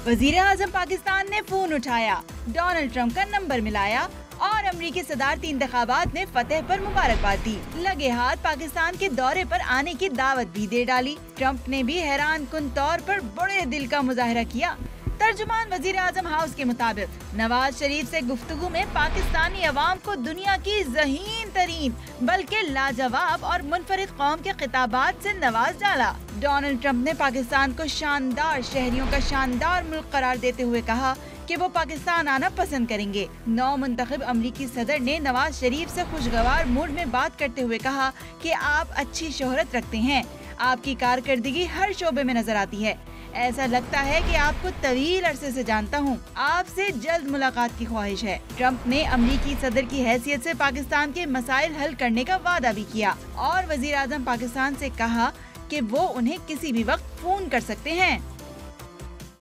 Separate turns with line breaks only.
वजीर आजम पाकिस्तान ने फोन उठाया, डोनाल्ड ट्रंप का नंबर मिलाया और अमरीकी सदारती इंतखाबात में फतेह पर मुबारकबाद दी। लगे हाथ पाकिस्तान के दौरे पर आने की दावत भी दे डाली। ट्रंप ने भी हैरान कुन तौर पर बड़े दिल का मुजाहरा किया। तर्जुमान वजीर आजम हाउस के मुताबिक नवाज शरीफ से गुफ्तगू में पाकिस्तानी अवाम को दुनिया की ज़हीन तरीन बल्कि लाजवाब और मुनफरिद कौम के खिताबात से नवाज डाला। डोनाल्ड ट्रंप ने पाकिस्तान को शानदार शहरियों का शानदार मुल्क करार देते हुए कहा कि वो पाकिस्तान आना पसंद करेंगे। नौ मुंतखब अमरीकी सदर ने नवाज शरीफ से खुशगवार मूड में बात करते हुए कहा कि आप अच्छी शोहरत रखते हैं, आपकी कारकर्दगी हर शोबे में नजर आती है। ऐसा लगता है कि आपको तवील अरसे से जानता हूं। आपसे जल्द मुलाकात की ख्वाहिश है। ट्रंप ने अमरीकी सदर की हैसियत से पाकिस्तान के मसाइल हल करने का वादा भी किया और वजीर आजम पाकिस्तान से कहा कि वो उन्हें किसी भी वक्त फोन कर सकते हैं।